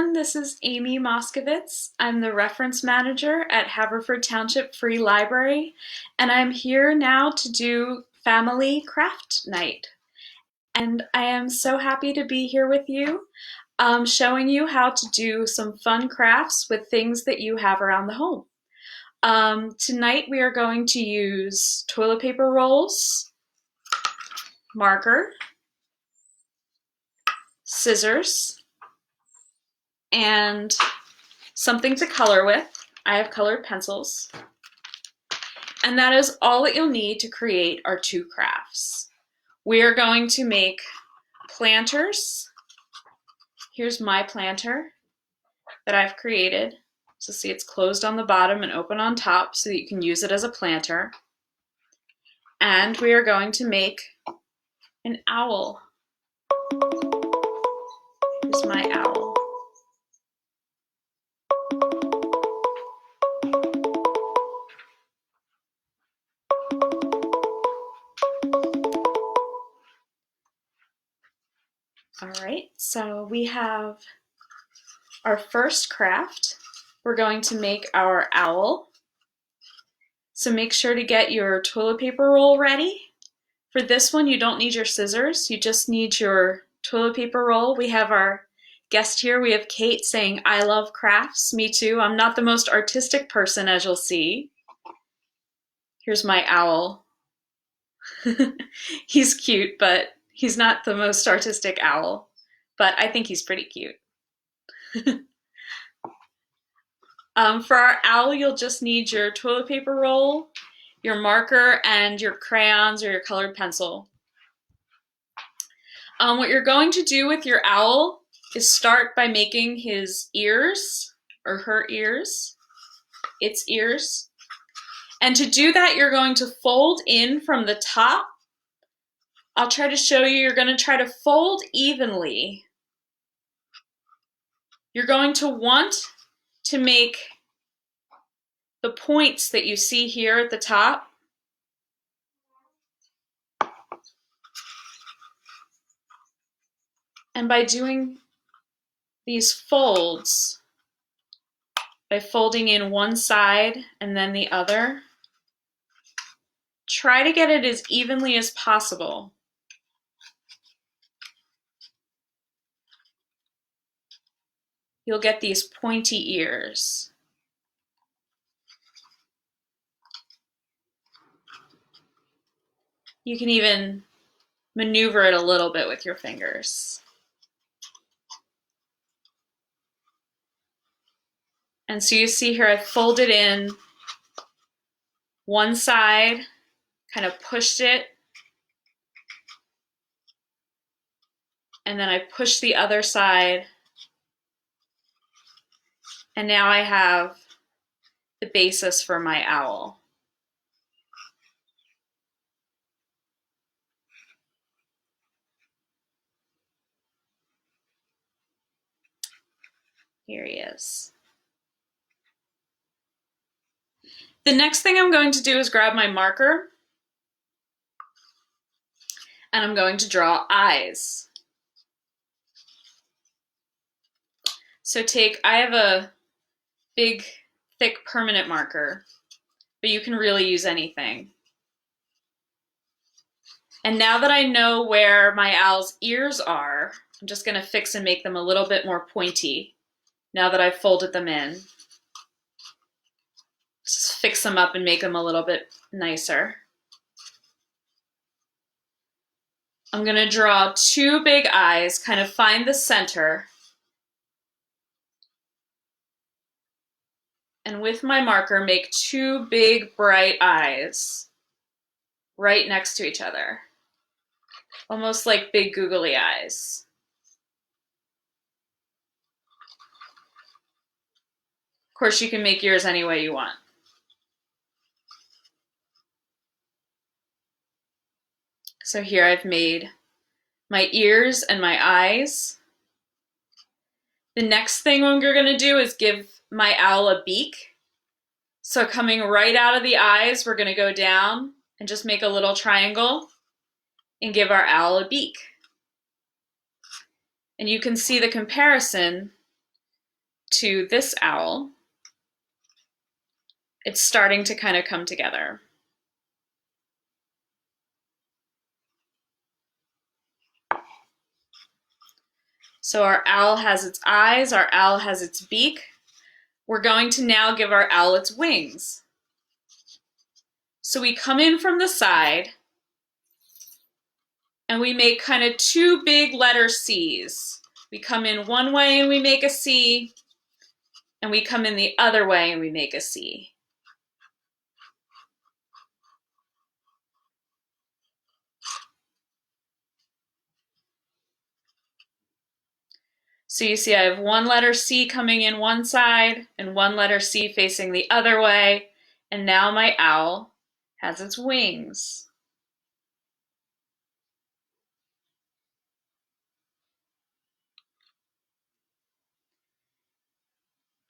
everyone, this is Amy Moskowitz. I'm the reference manager at Haverford Township Free Library, and I'm here now to do Family Craft Night. And I am so happy to be here with you, showing you how to do some fun crafts with things that you have around the home. Tonight we are going to use toilet paper rolls, marker, scissors, and something to color with. I have colored pencils. And that is all that you'll need to create our two crafts. We are going to make planters. Here's my planter that I've created. So see, it's closed on the bottom and open on top so that you can use it as a planter. And we are going to make an owl. Here's my owl. All right, so we have our first craft. We're going to make our owl. So make sure to get your toilet paper roll ready. For this one, you don't need your scissors. You just need your toilet paper roll. We have our guest here. We have Kate saying, "I love crafts." Me too. I'm not the most artistic person, as you'll see. Here's my owl. He's cute, but he's not the most artistic owl. But I think he's pretty cute. For our owl, you'll just need your toilet paper roll, your marker, and your crayons or your colored pencil. What you're going to do with your owl is start by making his ears, or her ears, its ears. And to do that, you're going to fold in from the top. I'll try to show you. You're going to try to fold evenly. You're going to want to make the points that you see here at the top and by doing these folds, by folding in one side and then the other, try to get it as evenly as possible. You'll get these pointy ears. You can even maneuver it a little bit with your fingers. And so you see here, I folded in one side, kind of pushed it, and then I pushed the other side, and now I have the basis for my owl. Here he is. The next thing I'm going to do is grab my marker, and I'm going to draw eyes. So I have a big, thick permanent marker, but you can really use anything. And now that I know where my owl's ears are, I'm just going to fix and make them a little bit more pointy now that I've folded them in. Just fix them up and make them a little bit nicer. I'm going to draw two big eyes, kind of find the center. And with my marker, make two big bright eyes right next to each other. Almost like big googly eyes. Of course, you can make yours any way you want. So here I've made my ears and my eyes. The next thing we're going to do is give my owl a beak. So coming right out of the eyes, we're going to go down and just make a little triangle and give our owl a beak. And you can see the comparison to this owl, it's starting to kind of come together. So our owl has its eyes, our owl has its beak. We're going to now give our owl its wings. So we come in from the side and we make kind of two big letter C's. We come in one way and we make a C, and we come in the other way and we make a C. So you see I have one letter C coming in one side and one letter C facing the other way, and now my owl has its wings.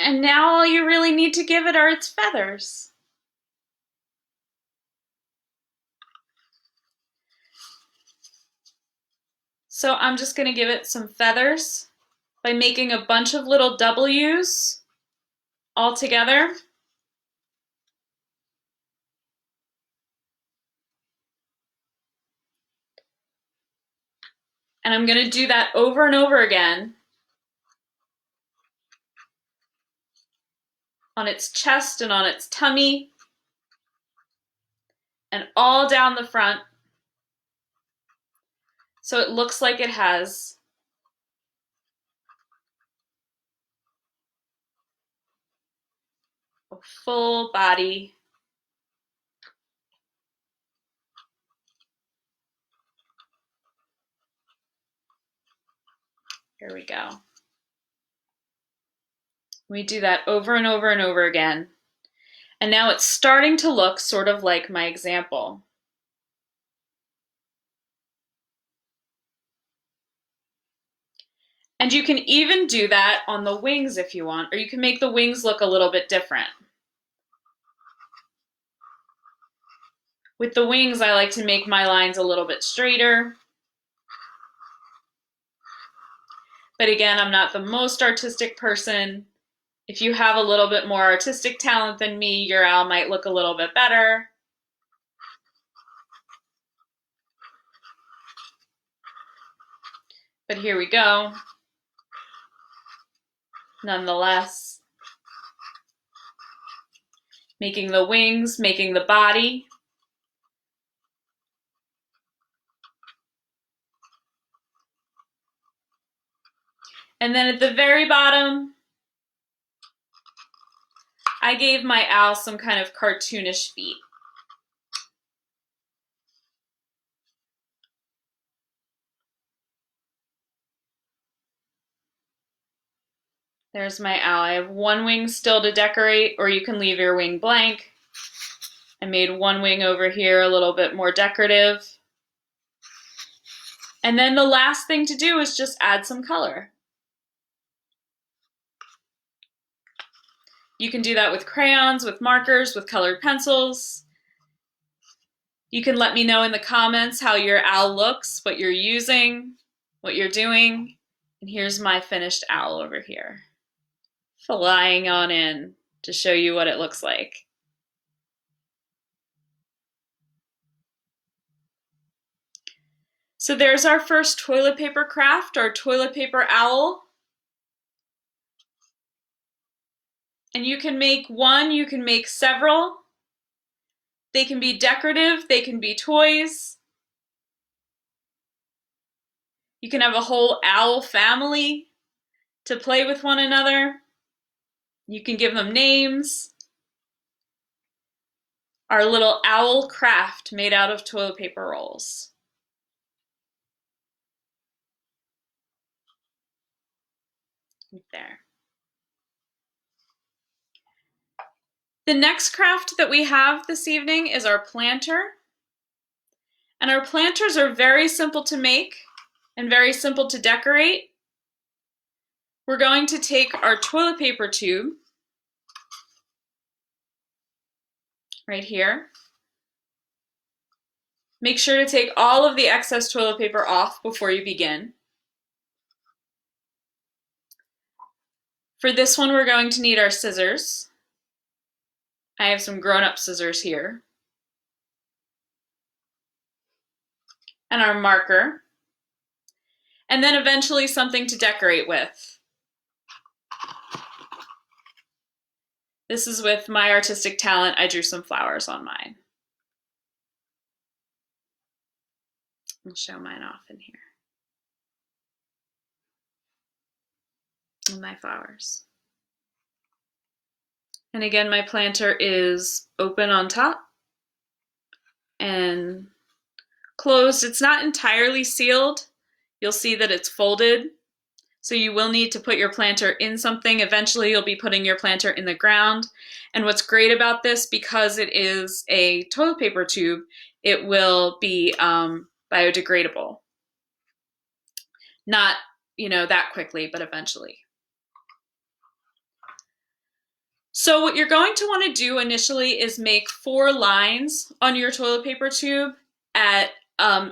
And now all you really need to give it are its feathers. So I'm just going to give it some feathers by making a bunch of little W's all together. And I'm going to do that over and over again on its chest and on its tummy and all down the front, so it looks like it has a full body. Here we go. We do that over and over and over again. And now it's starting to look sort of like my example. And you can even do that on the wings if you want, or you can make the wings look a little bit different. With the wings, I like to make my lines a little bit straighter. But again, I'm not the most artistic person. If you have a little bit more artistic talent than me, your owl might look a little bit better. But here we go. Nonetheless, making the wings, making the body. And then at the very bottom, I gave my owl some kind of cartoonish feet. There's my owl. I have one wing still to decorate, or you can leave your wing blank. I made one wing over here a little bit more decorative. And then the last thing to do is just add some color. You can do that with crayons, with markers, with colored pencils. You can let me know in the comments how your owl looks, what you're using, what you're doing. And here's my finished owl over here, flying on in to show you what it looks like. So there's our first toilet paper craft, our toilet paper owl. And you can make one, you can make several. They can be decorative, they can be toys. You can have a whole owl family to play with one another. You can give them names. Our little owl craft made out of toilet paper rolls. Right there. The next craft that we have this evening is our planter. And our planters are very simple to make and very simple to decorate. We're going to take our toilet paper tube right here. Make sure to take all of the excess toilet paper off before you begin. For this one, we're going to need our scissors. I have some grown-up scissors here. And our marker. And then eventually something to decorate with. This is with my artistic talent. I drew some flowers on mine. I'll show mine off in here. And my flowers. And again, my planter is open on top and closed. It's not entirely sealed. You'll see that it's folded. So you will need to put your planter in something. Eventually you'll be putting your planter in the ground. And what's great about this, because it is a toilet paper tube, it will be biodegradable. Not, that quickly, but eventually. So what you're going to want to do initially is make 4 lines on your toilet paper tube at,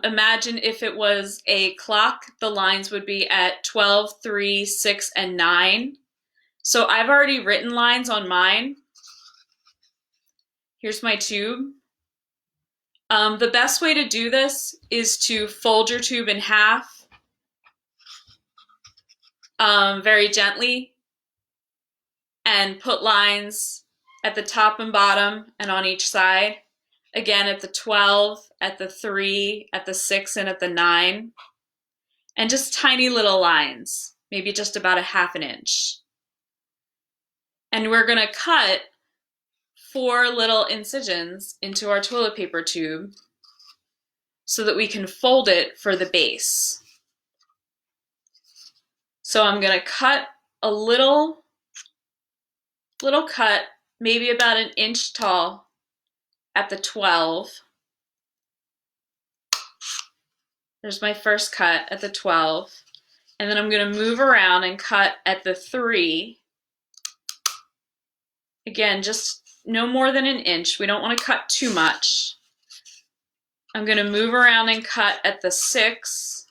imagine if it was a clock, the lines would be at 12, 3, 6, and 9. So I've already written lines on mine. Here's my tube. The best way to do this is to fold your tube in half very gently and put lines at the top and bottom and on each side. Again, at the 12, at the 3, at the 6, and at the 9. And just tiny little lines, maybe just about a ½ inch. And we're going to cut 4 little incisions into our toilet paper tube so that we can fold it for the base. So I'm going to cut a little cut, maybe about 1 inch tall at the 12. There's my first cut at the 12. And then I'm going to move around and cut at the 3. Again, just no more than 1 inch. We don't want to cut too much. I'm going to move around and cut at the 6.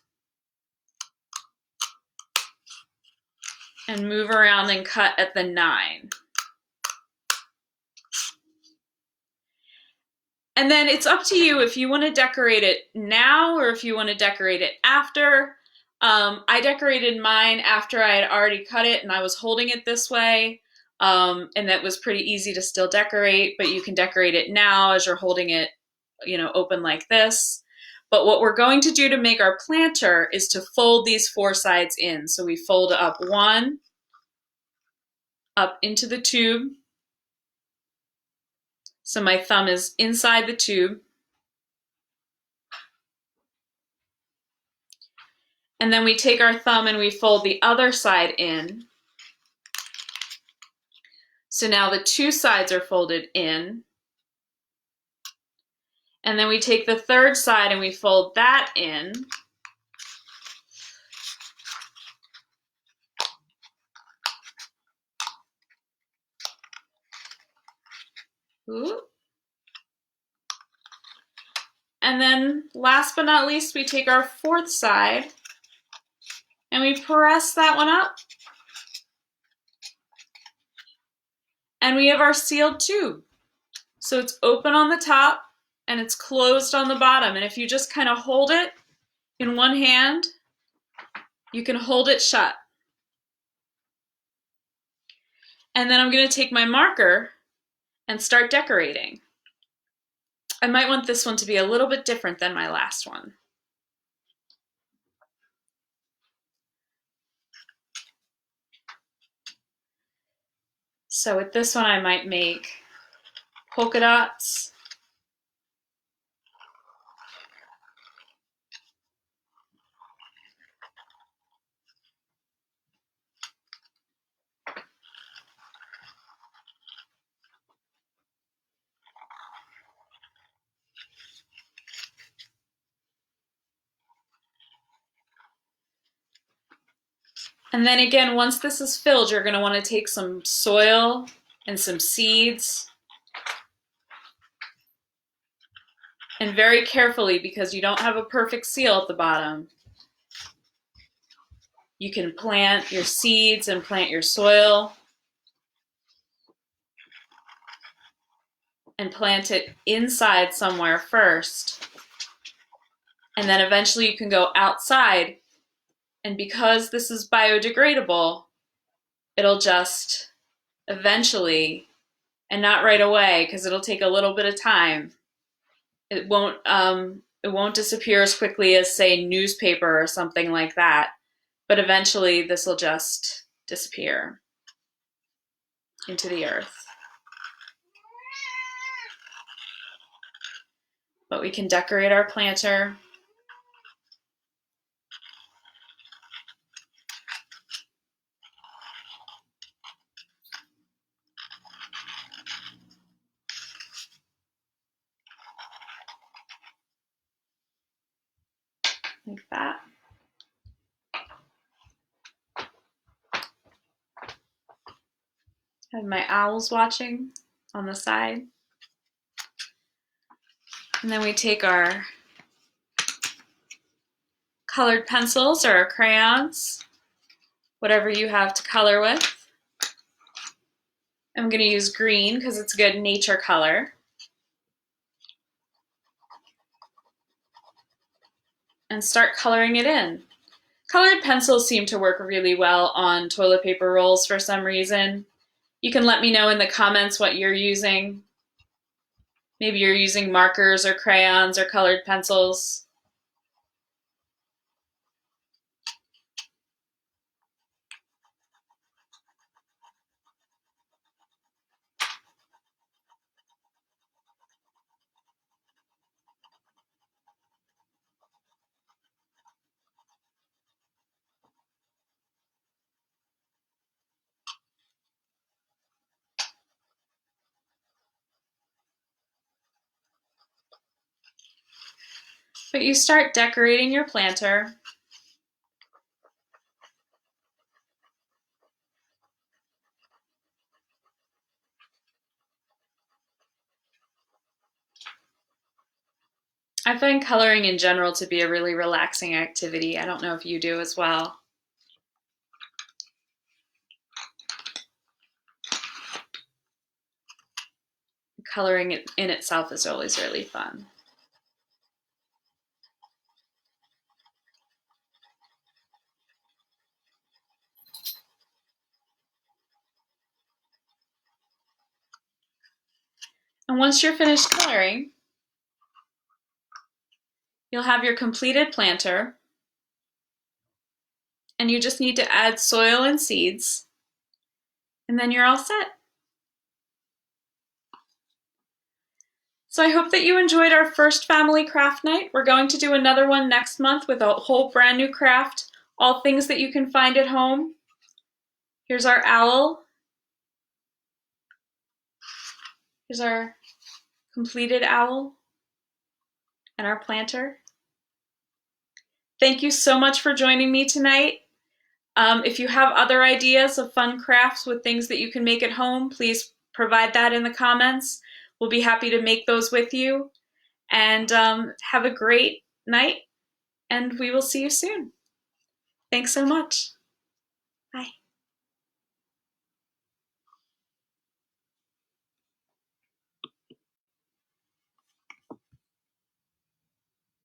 And move around and cut at the 9. And then it's up to you if you want to decorate it now or if you want to decorate it after. I decorated mine after I had already cut it and I was holding it this way. And that was pretty easy to still decorate, but you can decorate it now as you're holding it, open like this. But what we're going to do to make our planter is to fold these 4 sides in. So we fold up 1, up into the tube. So my thumb is inside the tube. And then we take our thumb and we fold the other side in. So now the 2 sides are folded in. And then we take the 3rd side and we fold that in. Ooh. And then last but not least, we take our 4th side and we press that one up. And we have our sealed tube. So it's open on the top and it's closed on the bottom. And if you just kind of hold it in one hand, you can hold it shut. And then I'm going to take my marker and start decorating. I might want this one to be a little bit different than my last one. So with this one, I might make polka dots. And then again, once this is filled, you're going to want to take some soil and some seeds. And very carefully, because you don't have a perfect seal at the bottom, You can plant your seeds and plant your soil and plant it inside somewhere first. And then eventually you can go outside. And because this is biodegradable, it'll just eventually, and not right away because it'll take a little bit of time, it won't disappear as quickly as, say, newspaper or something like that. But eventually this will just disappear into the earth. But we can decorate our planter. Like that. I have my owls watching on the side. And then we take our colored pencils or our crayons, whatever you have to color with. I'm going to use green because it's a good nature color. And start coloring it in. Colored pencils seem to work really well on toilet paper rolls for some reason. You can let me know in the comments what you're using. Maybe you're using markers or crayons or colored pencils. But you start decorating your planter. I find coloring in general to be a really relaxing activity. I don't know if you do as well. Coloring it in itself is always really fun. And once you're finished coloring, you'll have your completed planter, and you just need to add soil and seeds, and then you're all set. So I hope that you enjoyed our first family craft night. We're going to do another one next month with a whole brand new craft, all things that you can find at home. Here's our owl. Here's our completed owl and our planter. Thank you so much for joining me tonight. If you have other ideas of fun crafts with things that you can make at home, please provide that in the comments. We'll be happy to make those with you. And have a great night, and we will see you soon. Thanks so much. Bye.